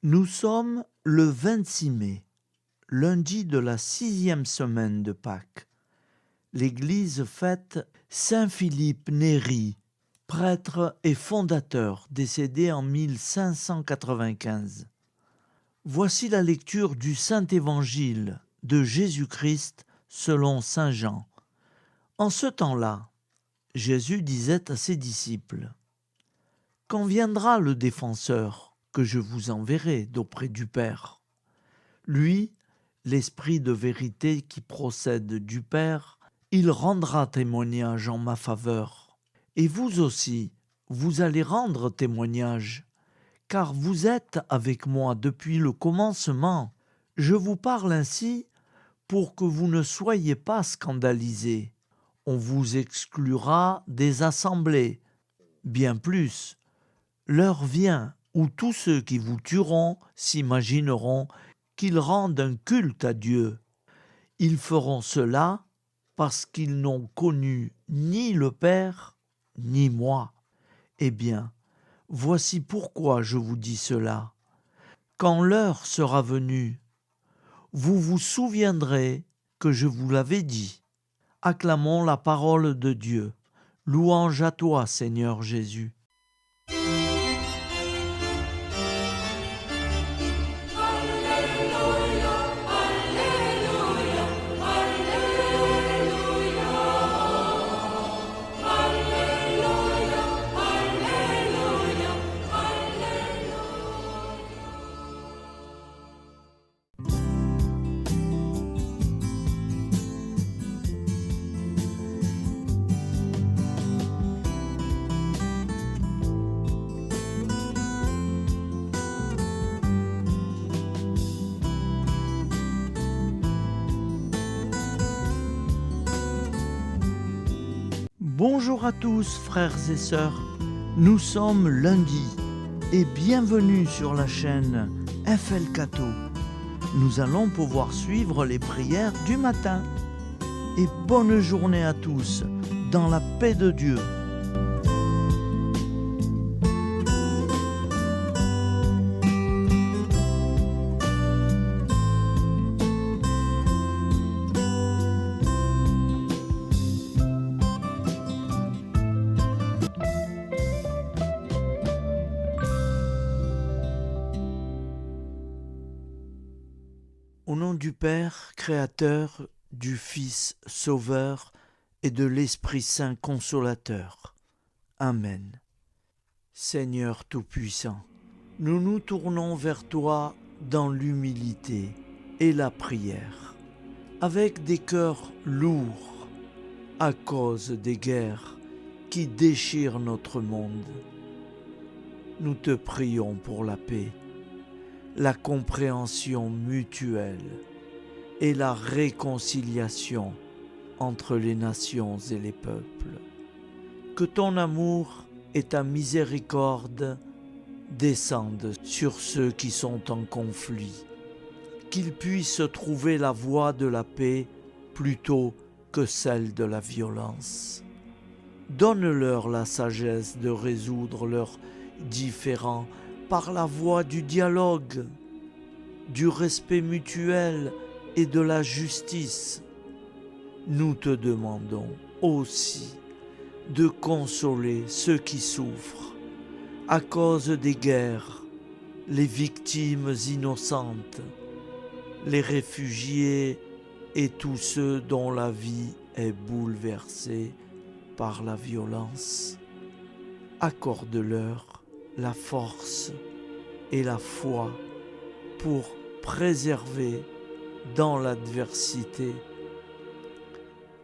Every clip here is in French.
Nous sommes le 26 mai, lundi de la 6e semaine de Pâques. L'Église fête Saint Philippe Néri, prêtre et fondateur, décédé en 1595. Voici la lecture du Saint-Évangile de Jésus-Christ selon Saint Jean. En ce temps-là, Jésus disait à ses disciples : « Quand viendra le défenseur que je vous enverrai d'auprès du Père, lui, l'Esprit de vérité qui procède du Père, il rendra témoignage en ma faveur. Et vous aussi, vous allez rendre témoignage, car vous êtes avec moi depuis le commencement. Je vous parle ainsi pour que vous ne soyez pas scandalisés. On vous exclura des assemblées. Bien plus, l'heure vient où tous ceux qui vous tueront s'imagineront qu'ils rendent un culte à Dieu. Ils feront cela parce qu'ils n'ont connu ni le Père, ni moi. Eh bien, voici pourquoi je vous dis cela. Quand l'heure sera venue, vous vous souviendrez que je vous l'avais dit. Acclamons la parole de Dieu. Louange à toi, Seigneur Jésus. Bonjour à tous, frères et sœurs. Nous sommes lundi et bienvenue sur la chaîne FL Cato. Nous allons pouvoir suivre les prières du matin. Et bonne journée à tous, dans la paix de Dieu. Au nom du Père, Créateur, du Fils, Sauveur, et de l'Esprit Saint Consolateur. Amen. Seigneur Tout-Puissant, nous nous tournons vers toi dans l'humilité et la prière, avec des cœurs lourds à cause des guerres qui déchirent notre monde. Nous te prions pour la paix, la compréhension mutuelle et la réconciliation entre les nations et les peuples. Que ton amour et ta miséricorde descendent sur ceux qui sont en conflit, qu'ils puissent trouver la voie de la paix plutôt que celle de la violence. Donne-leur la sagesse de résoudre leurs différends par la voie du dialogue, du respect mutuel et de la justice. Nous te demandons aussi de consoler ceux qui souffrent à cause des guerres, les victimes innocentes, les réfugiés et tous ceux dont la vie est bouleversée par la violence. Accorde-leur la force et la foi pour préserver dans l'adversité.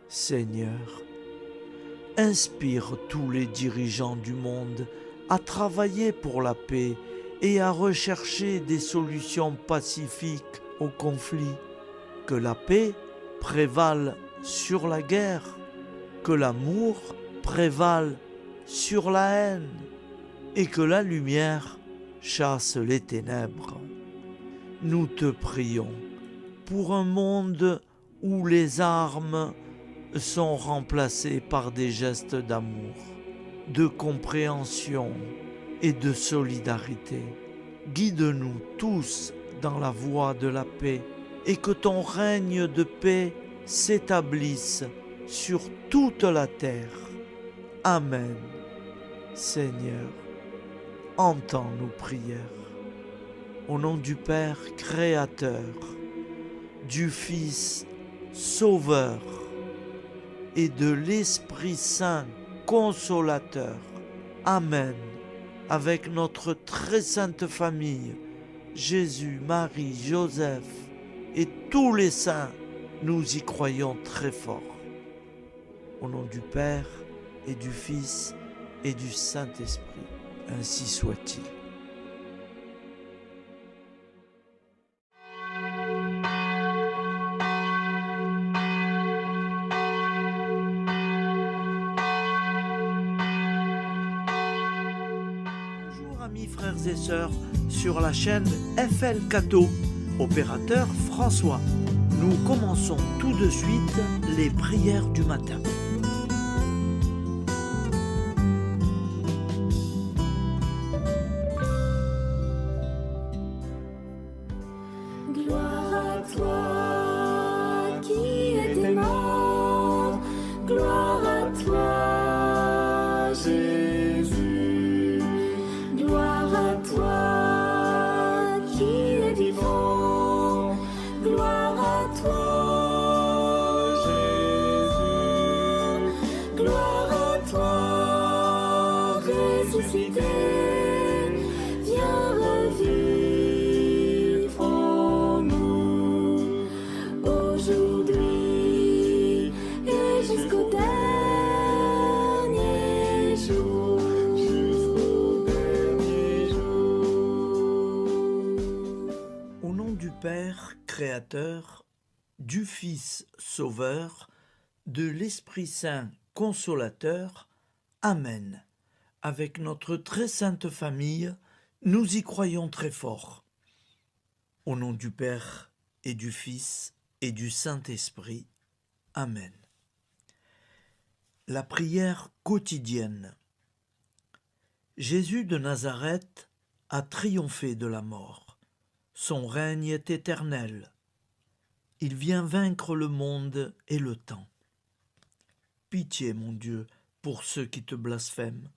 Seigneur, inspire tous les dirigeants du monde à travailler pour la paix et à rechercher des solutions pacifiques aux conflits. Que la paix prévale sur la guerre, que l'amour prévale sur la haine et que la lumière chasse les ténèbres. Nous te prions pour un monde où les armes sont remplacées par des gestes d'amour, de compréhension et de solidarité. guide-nous tous dans la voie de la paix et que ton règne de paix s'établisse sur toute la terre. Amen. Seigneur, entends nos prières. Au nom du Père Créateur, du Fils Sauveur et de l'Esprit Saint Consolateur. Amen. Avec notre très sainte famille, Jésus, Marie, Joseph et tous les saints, nous y croyons très fort. Au nom du Père et du Fils et du Saint-Esprit, ainsi soit-il. Bonjour amis frères et sœurs sur la chaîne FL Cato, opérateur François. Nous commençons tout de suite les prières du matin. Gloire à toi qui étais mort, gloire à toi Jésus, gloire à toi qui es vivant, gloire à toi Jésus, gloire à toi ressuscité, viens revivre en nous aujourd'hui et jusqu'au dernier jour. Au nom du Père Créateur, du Fils Sauveur, de l'Esprit Saint Consolateur. Amen. Avec notre très sainte famille, nous y croyons très fort. Au nom du Père et du Fils et du Saint-Esprit. Amen. La prière quotidienne. Jésus de Nazareth a triomphé de la mort. Son règne est éternel. Il vient vaincre le monde et le temps. Pitié, mon Dieu, pour ceux qui te blasphèment.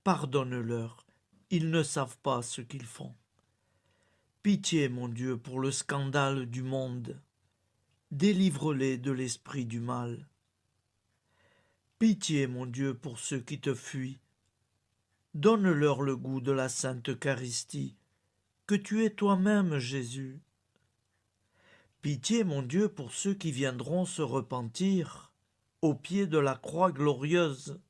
Pardonne-leur, ils ne savent pas ce qu'ils font. Pitié, mon Dieu, pour le scandale du monde. Délivre-les de l'esprit du mal. Pitié, mon Dieu, pour ceux qui te fuient. Donne-leur le goût de la Sainte Eucharistie, que tu es toi-même, Jésus. Pitié, mon Dieu, pour ceux qui viendront se repentir au pied de la croix glorieuse,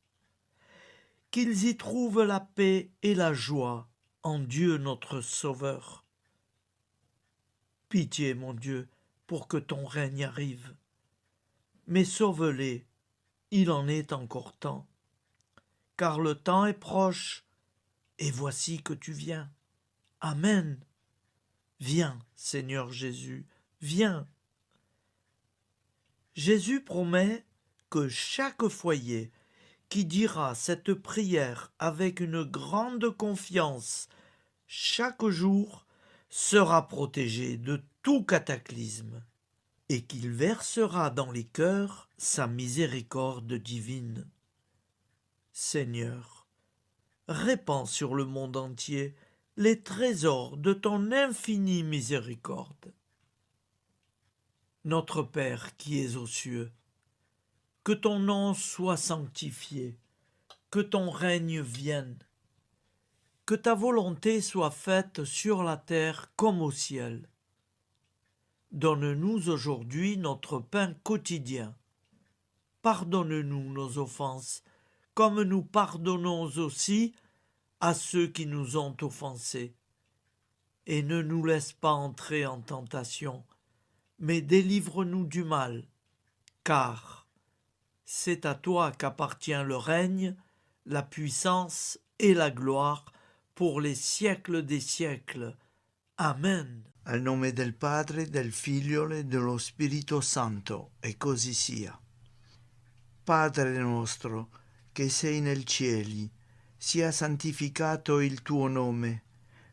qu'ils y trouvent la paix et la joie en Dieu notre Sauveur. Pitié, mon Dieu, pour que ton règne arrive. Mais sauve-les, il en est encore temps, car le temps est proche, et voici que tu viens. Amen. Viens, Seigneur Jésus, viens. Jésus promet que chaque foyer qui dira cette prière avec une grande confiance chaque jour sera protégé de tout cataclysme et qu'il versera dans les cœurs sa miséricorde divine. Seigneur, répands sur le monde entier les trésors de ton infinie miséricorde. Notre Père qui es aux cieux, que ton nom soit sanctifié, que ton règne vienne, que ta volonté soit faite sur la terre comme au ciel. Donne-nous aujourd'hui notre pain quotidien. Pardonne-nous nos offenses, comme nous pardonnons aussi à ceux qui nous ont offensés. Et ne nous laisse pas entrer en tentation, mais délivre-nous du mal, car c'est à toi qu'appartient le règne, la puissance et la gloire pour les siècles des siècles. Amen. Al nome del Padre, del Figlio e dello Spirito Santo, e così sia. Padre nostro, che sei nel cieli, sia santificato il tuo nome,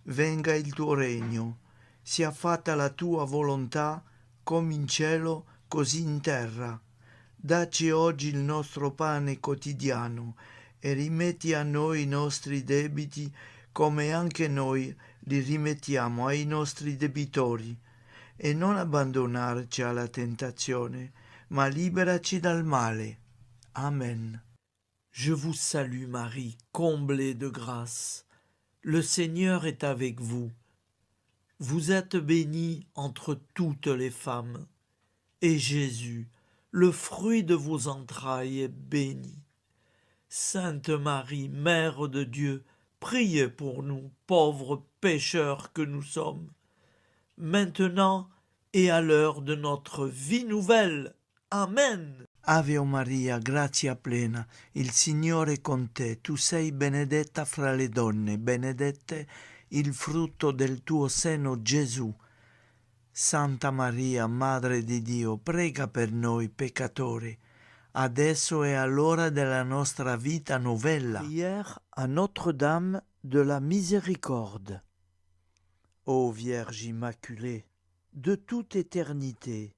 venga il tuo regno, sia fatta la tua volontà come in cielo così in terra. Dacci oggi il nostro pane quotidiano e rimetti a noi i nostri debiti come anche noi li rimettiamo ai nostri debitori, e non abbandonarci alla tentazione, ma liberaci dal male. Amen. Je vous salue Marie, comblée de grâce. Le Seigneur est avec vous. Vous êtes bénie entre toutes les femmes, et Jésus, le fruit de vos entrailles, est béni. Sainte Marie, Mère de Dieu, priez pour nous, pauvres pécheurs que nous sommes, maintenant et à l'heure de notre vie nouvelle. Amen. Ave Maria, grazia plena, il Signore è con te, tu sei benedetta fra le donne, benedetto il frutto del tuo seno, Gesù. Santa Maria, Madre di Dio, prega per noi peccatori, adesso e all'ora della nostra vita novella. Prière à Notre-Dame de la Miséricorde. Ô Vierge Immaculée, de toute éternité,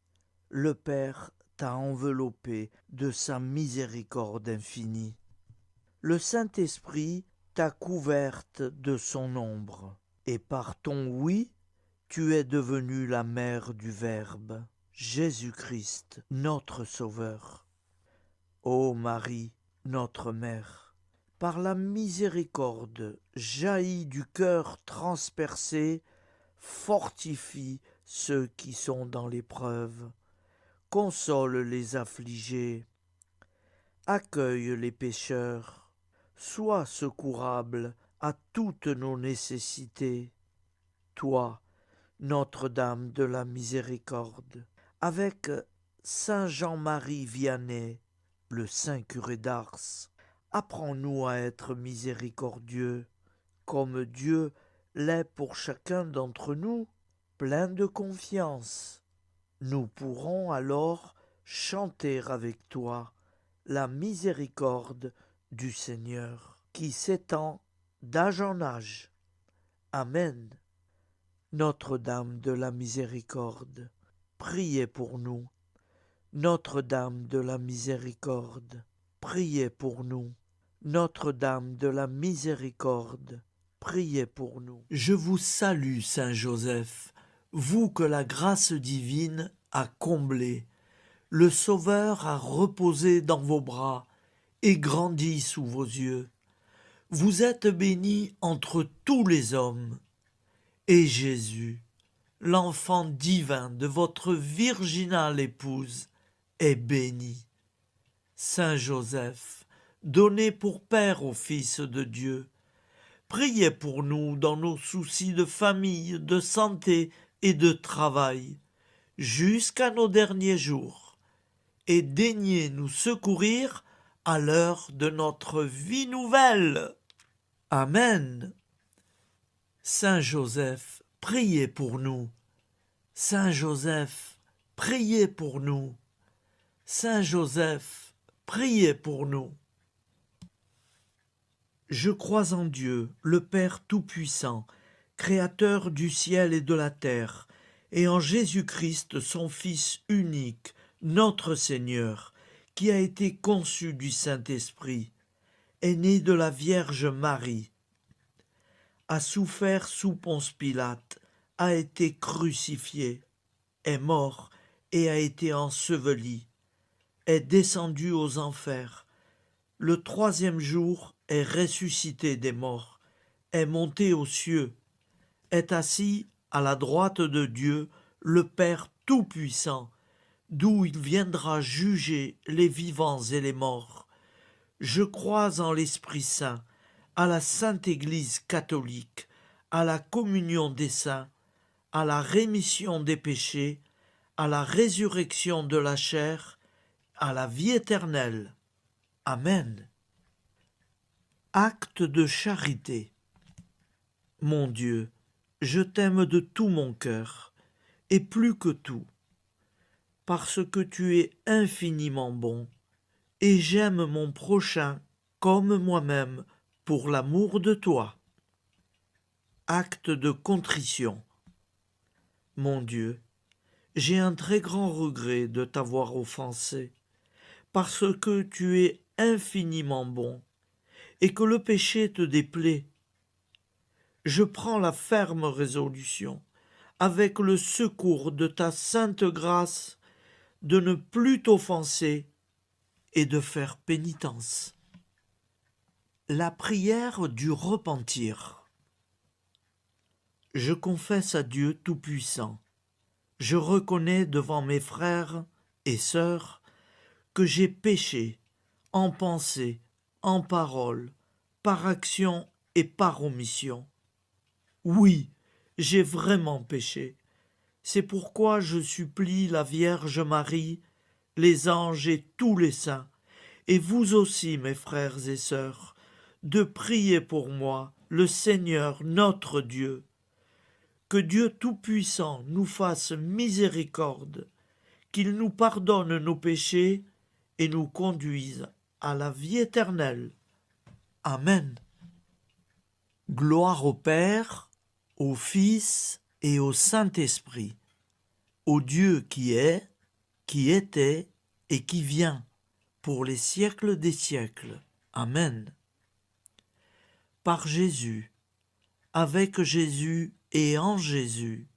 le Père t'a enveloppé de sa miséricorde infinie. Le Saint-Esprit t'a couverte de son ombre, et par ton oui, tu es devenue la mère du Verbe, Jésus-Christ, notre Sauveur. Ô Marie, notre Mère, par la miséricorde jaillie du cœur transpercé, fortifie ceux qui sont dans l'épreuve, console les affligés, accueille les pécheurs, sois secourable à toutes nos nécessités. Toi, Notre-Dame de la Miséricorde, avec Saint Jean-Marie Vianney, le Saint curé d'Ars, apprends-nous à être miséricordieux, comme Dieu l'est pour chacun d'entre nous, plein de confiance. Nous pourrons alors chanter avec toi la miséricorde du Seigneur, qui s'étend d'âge en âge. Amen. Notre-Dame de la Miséricorde, priez pour nous. Notre-Dame de la Miséricorde, priez pour nous. Notre-Dame de la Miséricorde, priez pour nous. Je vous salue, Saint Joseph, vous que la grâce divine a comblé. Le Sauveur a reposé dans vos bras et grandi sous vos yeux. Vous êtes béni entre tous les hommes. Et Jésus, l'enfant divin de votre virginale épouse, est béni. Saint Joseph, donné pour Père au Fils de Dieu, priez pour nous dans nos soucis de famille, de santé et de travail, jusqu'à nos derniers jours, et daignez nous secourir à l'heure de notre vie nouvelle. Amen. Saint Joseph, priez pour nous. Saint Joseph, priez pour nous. Saint Joseph, priez pour nous. Je crois en Dieu, le Père Tout-Puissant, Créateur du ciel et de la terre, et en Jésus-Christ, son Fils unique, notre Seigneur, qui a été conçu du Saint-Esprit, est né de la Vierge Marie, a souffert sous Ponce Pilate, a été crucifié, est mort et a été enseveli, est descendu aux enfers, le troisième jour est ressuscité des morts, est monté aux cieux, est assis à la droite de Dieu, le Père Tout-Puissant, d'où il viendra juger les vivants et les morts. Je crois en l'Esprit Saint, à la Sainte Église catholique, à la communion des saints, à la rémission des péchés, à la résurrection de la chair, à la vie éternelle. Amen. Acte de charité. Mon Dieu, je t'aime de tout mon cœur, et plus que tout, parce que tu es infiniment bon, et j'aime mon prochain comme moi-même, pour l'amour de toi. Acte de contrition. Mon Dieu, j'ai un très grand regret de t'avoir offensé, parce que tu es infiniment bon et que le péché te déplaît. Je prends la ferme résolution, avec le secours de ta sainte grâce, de ne plus t'offenser et de faire pénitence. La prière du repentir. Je confesse à Dieu Tout-Puissant. Je reconnais devant mes frères et sœurs que j'ai péché en pensée, en parole, par action et par omission. Oui, j'ai vraiment péché. C'est pourquoi je supplie la Vierge Marie, les anges et tous les saints, et vous aussi, mes frères et sœurs, de prier pour moi, le Seigneur notre Dieu. Que Dieu Tout-Puissant nous fasse miséricorde, qu'il nous pardonne nos péchés et nous conduise à la vie éternelle. Amen. Gloire au Père, au Fils et au Saint-Esprit, au Dieu qui est, qui était et qui vient, pour les siècles des siècles. Amen. Par Jésus, avec Jésus et en Jésus,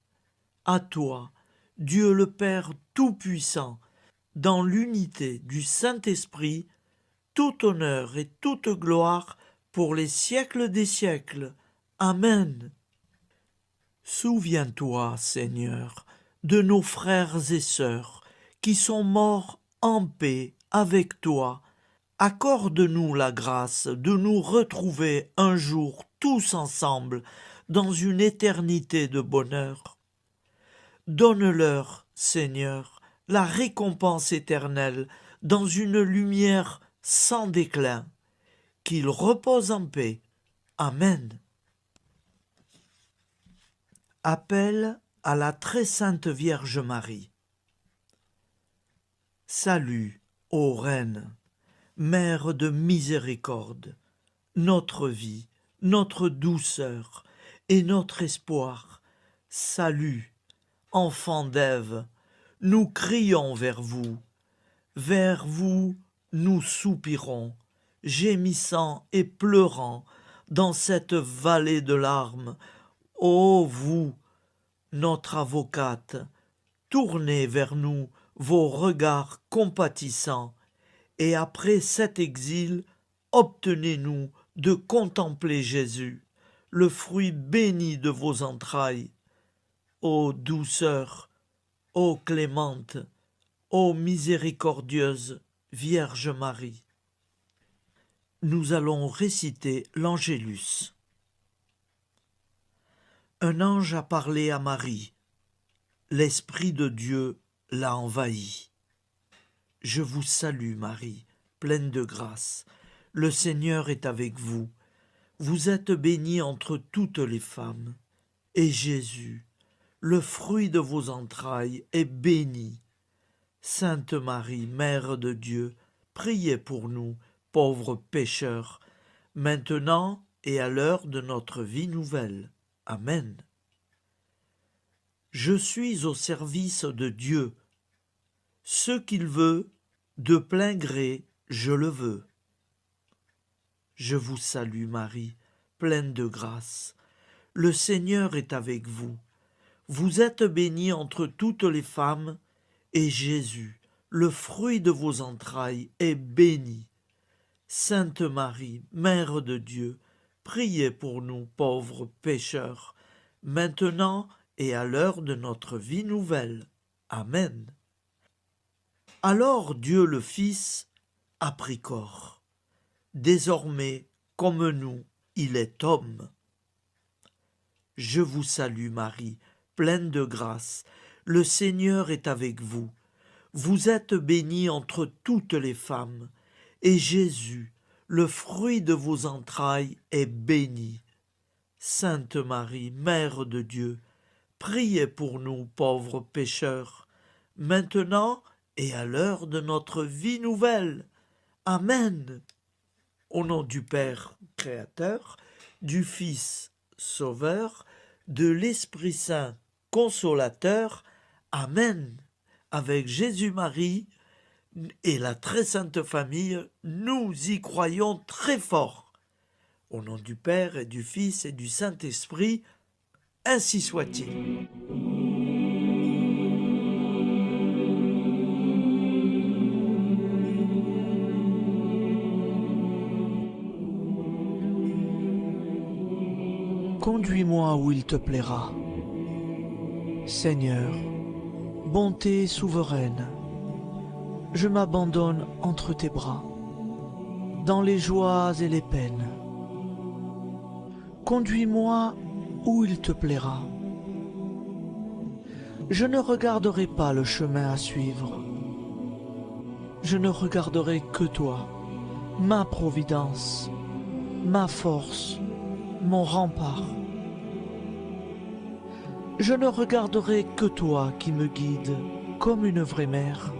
à toi, Dieu le Père Tout-Puissant, dans l'unité du Saint-Esprit, tout honneur et toute gloire pour les siècles des siècles. Amen. Souviens-toi, Seigneur, de nos frères et sœurs qui sont morts en paix avec toi. Accorde-nous la grâce de nous retrouver un jour tous ensemble dans une éternité de bonheur. Donne-leur, Seigneur, la récompense éternelle dans une lumière sans déclin. Qu'ils reposent en paix. Amen. Appel à la très sainte Vierge Marie. Salut, ô Reine, Mère de miséricorde, notre vie, notre douceur et notre espoir. Salut, enfant d'Ève, nous crions vers vous nous soupirons, gémissant et pleurant dans cette vallée de larmes. Ô vous, notre avocate, tournez vers nous vos regards compatissants, et après cet exil, obtenez-nous de contempler Jésus, le fruit béni de vos entrailles. Ô douceur, ô clémente, ô miséricordieuse Vierge Marie. Nous allons réciter l'Angélus. Un ange a parlé à Marie. L'Esprit de Dieu l'a envahie. Je vous salue, Marie, pleine de grâce. Le Seigneur est avec vous. Vous êtes bénie entre toutes les femmes. Et Jésus, le fruit de vos entrailles, est béni. Sainte Marie, Mère de Dieu, priez pour nous, pauvres pécheurs, maintenant et à l'heure de notre vie nouvelle. Amen. Je suis au service de Dieu. Ce qu'il veut, de plein gré, je le veux. Je vous salue Marie, pleine de grâce. Le Seigneur est avec vous. Vous êtes bénie entre toutes les femmes, et Jésus, le fruit de vos entrailles, est béni. Sainte Marie, Mère de Dieu, priez pour nous pauvres pécheurs, maintenant et à l'heure de notre vie nouvelle. Amen. Alors Dieu le Fils a pris corps. Désormais, comme nous, il est homme. Je vous salue Marie, pleine de grâce. Le Seigneur est avec vous. Vous êtes bénie entre toutes les femmes, et Jésus, le fruit de vos entrailles, est béni. Sainte Marie, Mère de Dieu, priez pour nous pauvres pécheurs, maintenant et à l'heure de notre vie nouvelle. Amen. Au nom du Père créateur, du Fils Sauveur, de l'Esprit Saint Consolateur. Amen. Avec Jésus-Marie et la très sainte famille, nous y croyons très fort. Au nom du Père et du Fils et du Saint-Esprit, ainsi soit-il. Conduis-moi où il te plaira. Seigneur, bonté souveraine, je m'abandonne entre tes bras, dans les joies et les peines. Conduis-moi où il te plaira. Je ne regarderai pas le chemin à suivre. Je ne regarderai que toi, ma providence, ma force, mon rempart. Je ne regarderai que toi qui me guides comme une vraie mère.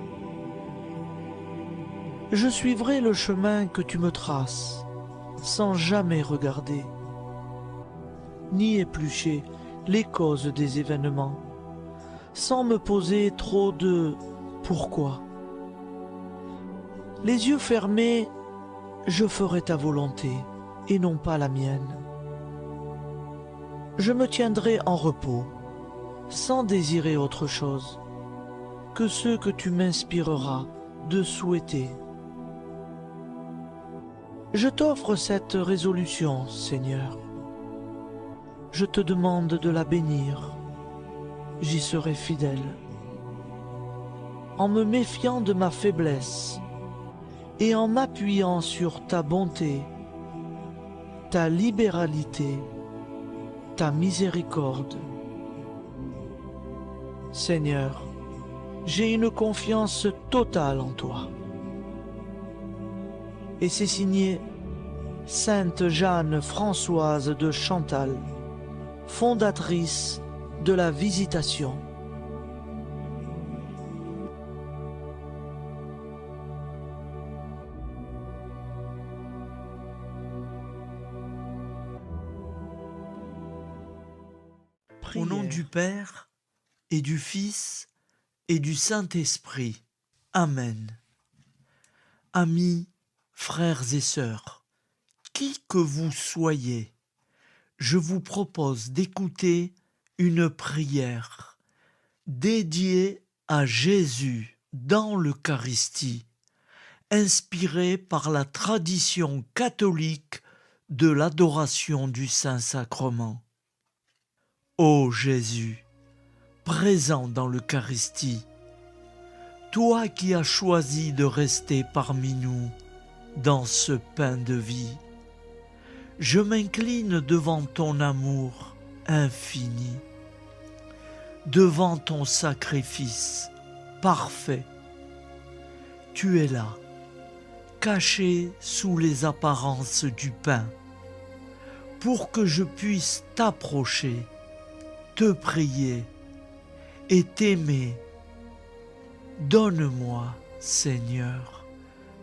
Je suivrai le chemin que tu me traces, sans jamais regarder, ni éplucher les causes des événements, sans me poser trop de pourquoi. Les yeux fermés, je ferai ta volonté et non pas la mienne. Je me tiendrai en repos, sans désirer autre chose que ce que tu m'inspireras de souhaiter. Je t'offre cette résolution, Seigneur. Je te demande de la bénir. J'y serai fidèle. En me méfiant de ma faiblesse et en m'appuyant sur ta bonté, ta libéralité, ta miséricorde. Seigneur, j'ai une confiance totale en toi. Et c'est signé Sainte Jeanne Françoise de Chantal, fondatrice de la Visitation. Au nom du Père et du Fils et du Saint-Esprit. Amen. Amis, frères et sœurs, qui que vous soyez, je vous propose d'écouter une prière dédiée à Jésus dans l'Eucharistie, inspirée par la tradition catholique de l'adoration du Saint-Sacrement. Ô Jésus, présent dans l'Eucharistie, toi qui as choisi de rester parmi nous dans ce pain de vie, je m'incline devant ton amour infini, devant ton sacrifice parfait. Tu es là, caché sous les apparences du pain, pour que je puisse t'approcher, te prier et t'aimer. Donne-moi, Seigneur,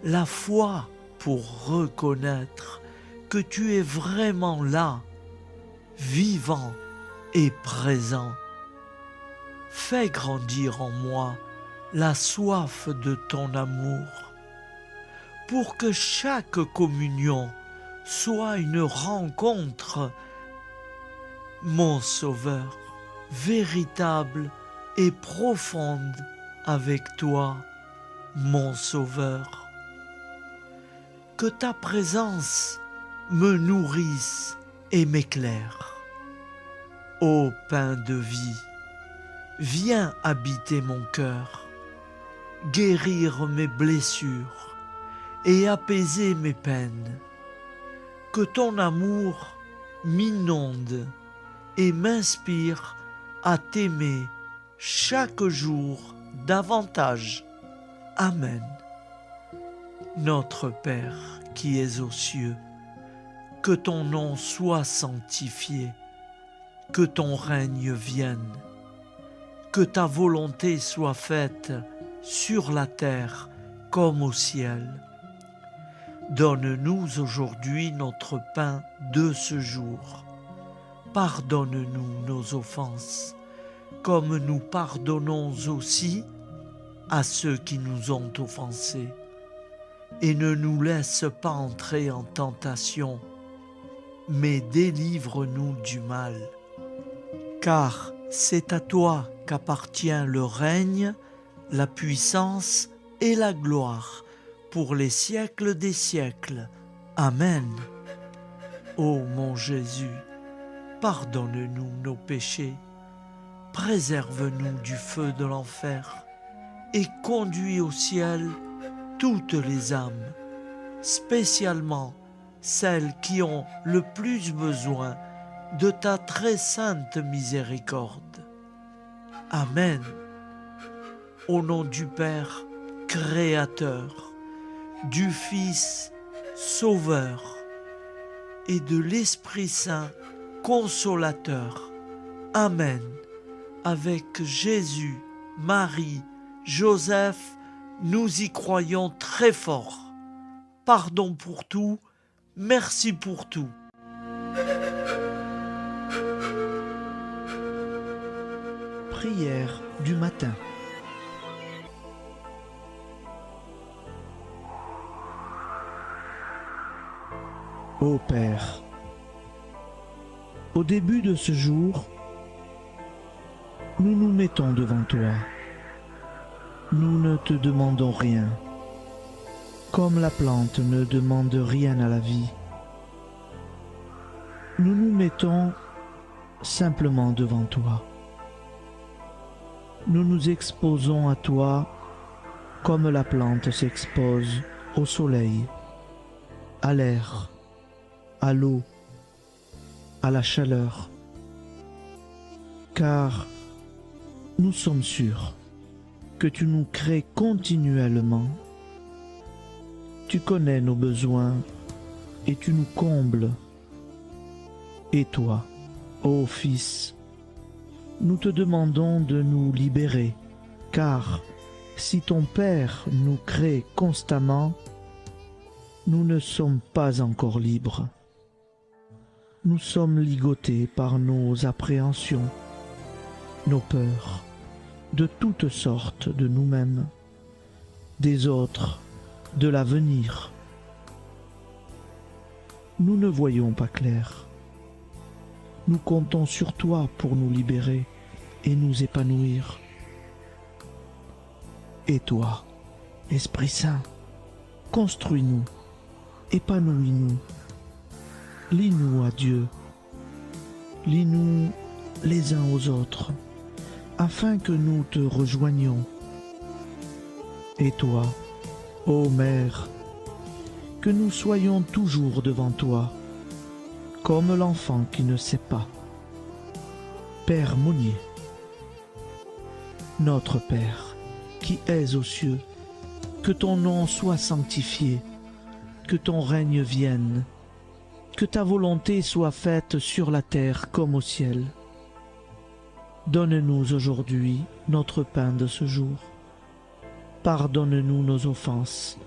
la foi pour reconnaître que tu es vraiment là, vivant et présent. Fais grandir en moi la soif de ton amour, pour que chaque communion soit une rencontre, mon Sauveur, véritable et profonde avec toi, mon Sauveur. Que ta présence me nourrisse et m'éclaire. Ô pain de vie, viens habiter mon cœur, guérir mes blessures et apaiser mes peines. Que ton amour m'inonde et m'inspire à t'aimer chaque jour davantage. Amen. Notre Père qui es aux cieux, que ton nom soit sanctifié, que ton règne vienne, que ta volonté soit faite sur la terre comme au ciel. Donne-nous aujourd'hui notre pain de ce jour. pardonne-nous nos offenses, comme nous pardonnons aussi à ceux qui nous ont offensés. Et ne nous laisse pas entrer en tentation, mais délivre-nous du mal. Car c'est à toi qu'appartient le règne, la puissance et la gloire pour les siècles des siècles. Amen. Ô mon Jésus, pardonne-nous nos péchés, préserve-nous du feu de l'enfer et conduis au ciel toutes les âmes, spécialement celles qui ont le plus besoin de ta très sainte miséricorde. Amen. Au nom du Père Créateur, du Fils Sauveur et de l'Esprit Saint Consolateur. Amen. Avec Jésus, Marie, Joseph, nous y croyons très fort. Pardon pour tout, merci pour tout. Prière du matin. Ô Père, au début de ce jour, nous nous mettons devant toi. Nous ne te demandons rien, comme la plante ne demande rien à la vie. Nous nous mettons simplement devant toi. Nous nous exposons à toi comme la plante s'expose au soleil, à l'air, à l'eau, à la chaleur. Car nous sommes sûrs que tu nous crées continuellement. Tu connais nos besoins et tu nous combles. Et toi, ô Fils, nous te demandons de nous libérer, car si ton Père nous crée constamment, nous ne sommes pas encore libres. Nous sommes ligotés par nos appréhensions, nos peurs, de toutes sortes de nous-mêmes, des autres, de l'avenir. Nous ne voyons pas clair. Nous comptons sur toi pour nous libérer et nous épanouir. Et toi, Esprit Saint, construis-nous, épanouis-nous, lie-nous à Dieu, lie-nous les uns aux autres, afin que nous te rejoignions. Et toi, ô Mère, que nous soyons toujours devant toi, comme l'enfant qui ne sait pas. Père Monnier, notre Père, qui es aux cieux, que ton nom soit sanctifié, que ton règne vienne, que ta volonté soit faite sur la terre comme au ciel. Donne-nous aujourd'hui notre pain de ce jour. Pardonne-nous nos offenses,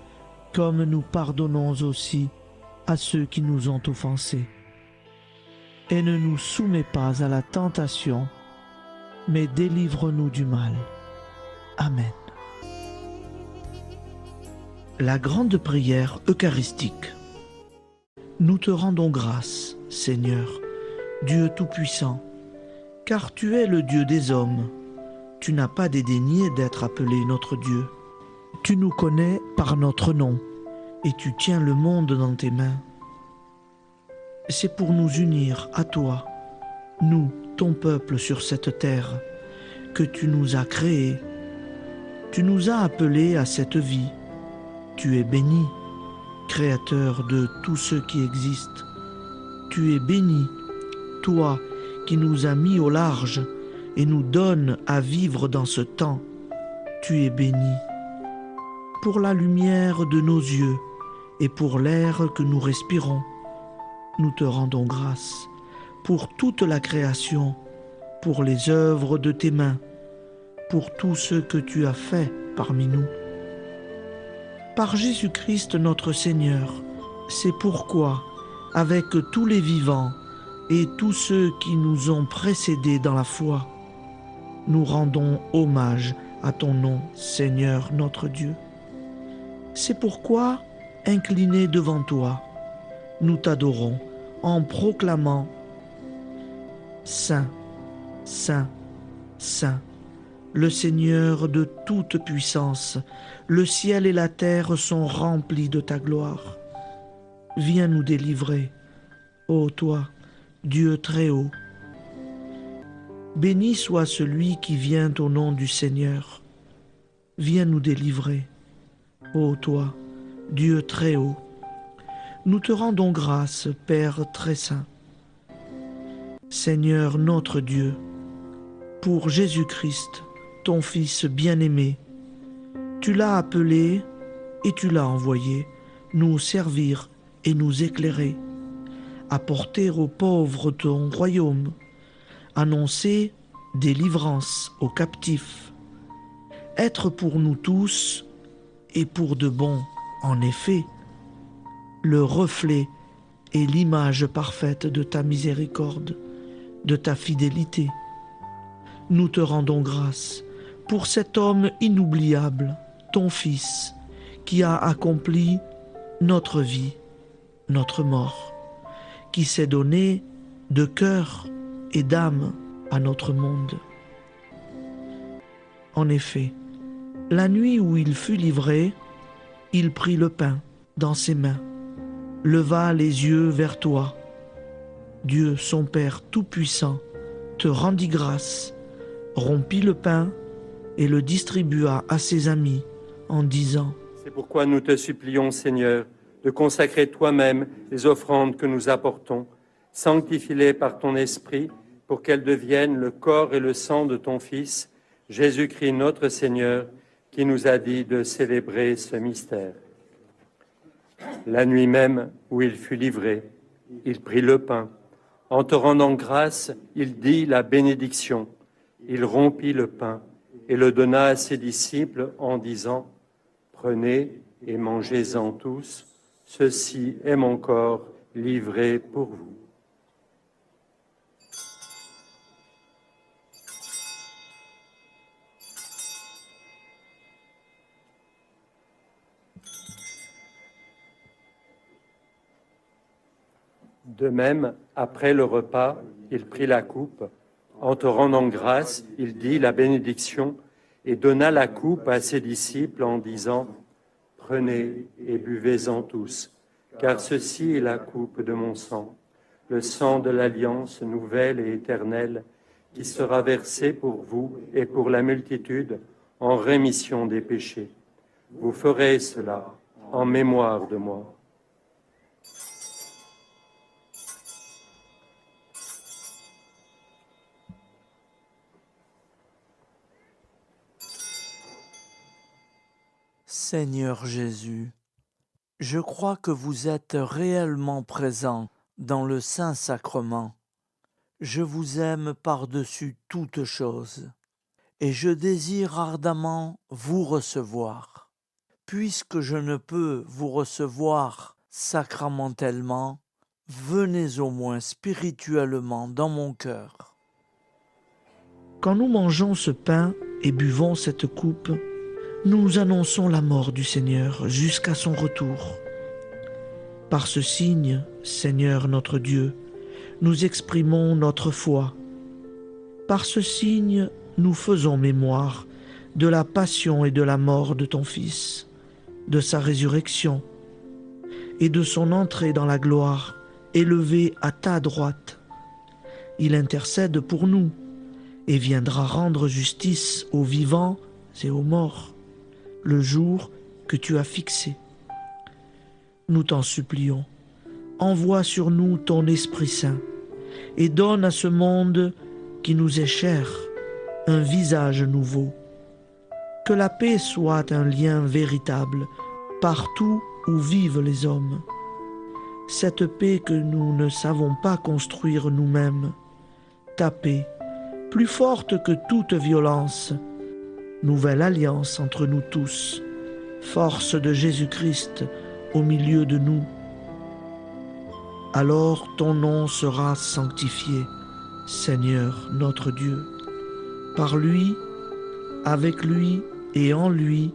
comme nous pardonnons aussi à ceux qui nous ont offensés. Et ne nous soumets pas à la tentation, mais délivre-nous du mal. Amen. La grande prière eucharistique. Nous te rendons grâce, Seigneur, Dieu Tout-Puissant, car tu es le Dieu des hommes. Tu n'as pas dédaigné d'être appelé notre Dieu. Tu nous connais par notre nom, et tu tiens le monde dans tes mains. C'est pour nous unir à toi, nous, ton peuple sur cette terre, que tu nous as créés. Tu nous as appelés à cette vie. Tu es béni, Créateur de tout ce qui existe. Tu es béni, toi qui nous as mis au large et nous donnes à vivre dans ce temps. Tu es béni. Pour la lumière de nos yeux et pour l'air que nous respirons, nous te rendons grâce. Pour toute la création, pour les œuvres de tes mains, pour tout ce que tu as fait parmi nous. Par Jésus-Christ notre Seigneur, c'est pourquoi, avec tous les vivants, et tous ceux qui nous ont précédés dans la foi, nous rendons hommage à ton nom, Seigneur notre Dieu. C'est pourquoi, inclinés devant toi, nous t'adorons en proclamant « Saint, Saint, Saint, le Seigneur de toute puissance, le ciel et la terre sont remplis de ta gloire. Viens nous délivrer, ô toi, Dieu très haut. Béni soit celui qui vient au nom du Seigneur. Viens nous délivrer, ô toi, Dieu très haut. Nous te rendons grâce, Père très saint. Seigneur notre Dieu, pour Jésus-Christ, ton Fils bien-aimé, tu l'as appelé et tu l'as envoyé nous servir et nous éclairer, apporter aux pauvres ton royaume, annoncer délivrance aux captifs, être pour nous tous et pour de bon, en effet, le reflet et l'image parfaite de ta miséricorde, de ta fidélité. Nous te rendons grâce pour cet homme inoubliable, ton Fils, qui a accompli notre vie, notre mort, qui s'est donné de cœur et d'âme à notre monde. En effet, la nuit où il fut livré, il prit le pain dans ses mains, leva les yeux vers toi. Dieu, son Père Tout-Puissant, te rendit grâce, rompit le pain et le distribua à ses amis en disant « C'est pourquoi nous te supplions, Seigneur, de consacrer toi-même les offrandes que nous apportons, sanctifie-les par ton Esprit, pour qu'elles deviennent le corps et le sang de ton Fils, Jésus-Christ notre Seigneur, qui nous a dit de célébrer ce mystère. La nuit même où il fut livré, il prit le pain. En te rendant grâce, il dit la bénédiction. Il rompit le pain et le donna à ses disciples en disant « Prenez et mangez-en tous, ceci est mon corps livré pour vous. » De même, après le repas, il prit la coupe. En te rendant grâce, il dit la bénédiction et donna la coupe à ses disciples en disant « Prenez et buvez-en tous, car ceci est la coupe de mon sang, le sang de l'alliance nouvelle et éternelle, qui sera versé pour vous et pour la multitude en rémission des péchés. Vous ferez cela en mémoire de moi. » Seigneur Jésus, je crois que vous êtes réellement présent dans le Saint-Sacrement. Je vous aime par-dessus toute chose et je désire ardemment vous recevoir. Puisque je ne peux vous recevoir sacramentellement, venez au moins spirituellement dans mon cœur. Quand nous mangeons ce pain et buvons cette coupe, nous annonçons la mort du Seigneur jusqu'à son retour. Par ce signe, Seigneur notre Dieu, nous exprimons notre foi. Par ce signe, nous faisons mémoire de la passion et de la mort de ton Fils, de sa résurrection et de son entrée dans la gloire, élevé à ta droite. Il intercède pour nous et viendra rendre justice aux vivants et aux morts, le jour que tu as fixé. Nous t'en supplions, envoie sur nous ton Esprit Saint et donne à ce monde qui nous est cher un visage nouveau. Que la paix soit un lien véritable partout où vivent les hommes. Cette paix que nous ne savons pas construire nous-mêmes. Ta paix, plus forte que toute violence. Nouvelle alliance entre nous tous. Force de Jésus-Christ au milieu de nous. Alors ton nom sera sanctifié, Seigneur notre Dieu. Par lui, avec lui et en lui,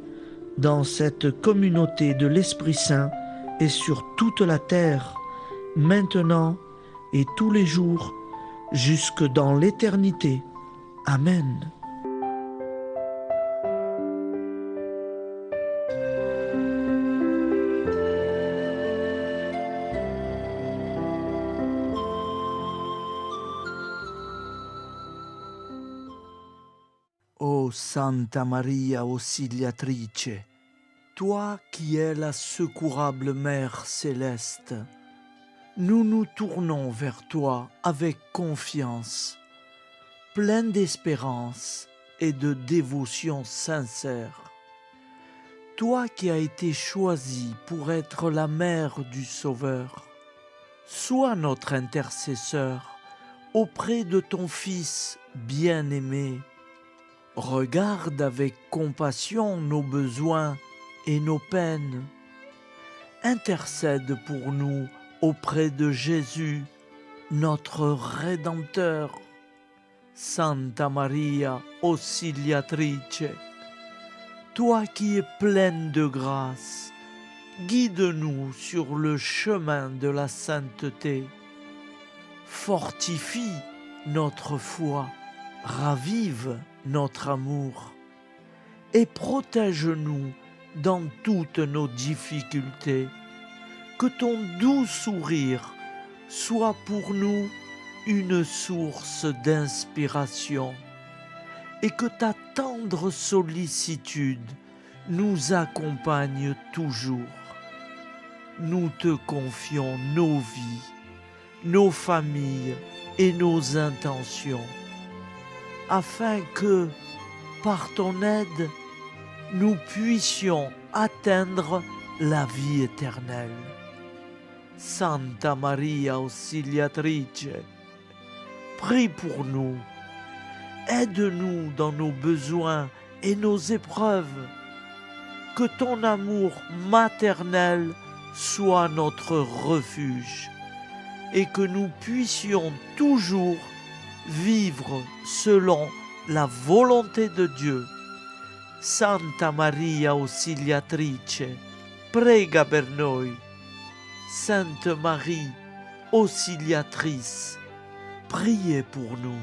dans cette communauté de l'Esprit Saint et sur toute la terre, maintenant et tous les jours, jusque dans l'éternité. Amen. Ô Santa Maria Auxiliatrice, toi qui es la secourable Mère céleste, nous nous tournons vers toi avec confiance, plein d'espérance et de dévotion sincère. Toi qui as été choisie pour être la mère du Sauveur, sois notre intercesseur auprès de ton Fils bien-aimé. Regarde avec compassion nos besoins et nos peines. Intercède pour nous auprès de Jésus, notre Rédempteur. Santa Maria Auxiliatrice, toi qui es pleine de grâce, guide-nous sur le chemin de la sainteté. Fortifie notre foi, ravive notre amour et protège-nous dans toutes nos difficultés. Que ton doux sourire soit pour nous une source d'inspiration et que ta tendre sollicitude nous accompagne toujours. Nous te confions nos vies, nos familles et nos intentions, afin que, par ton aide, nous puissions atteindre la vie éternelle. Santa Maria Auxiliatrice, prie pour nous, aide-nous dans nos besoins et nos épreuves, que ton amour maternel soit notre refuge et que nous puissions toujours vivre selon la volonté de Dieu. Santa Maria Auxiliatrice, prega per noi. Sainte Marie, Auxiliatrice, priez pour nous.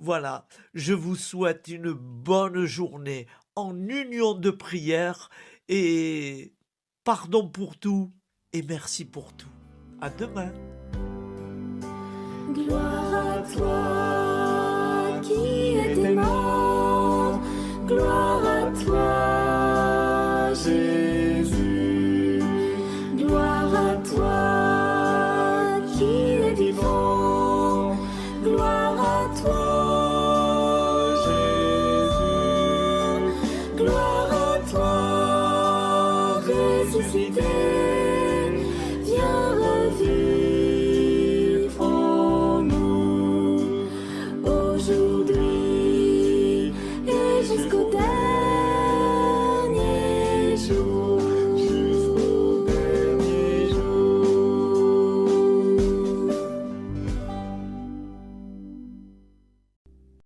Voilà, je vous souhaite une bonne journée en union de prière et pardon pour tout et merci pour tout. À demain. Gloire à toi qui étais mort, gloire à toi Jésus, gloire à toi qui es vivant, gloire à toi Jésus, gloire à toi ressuscité.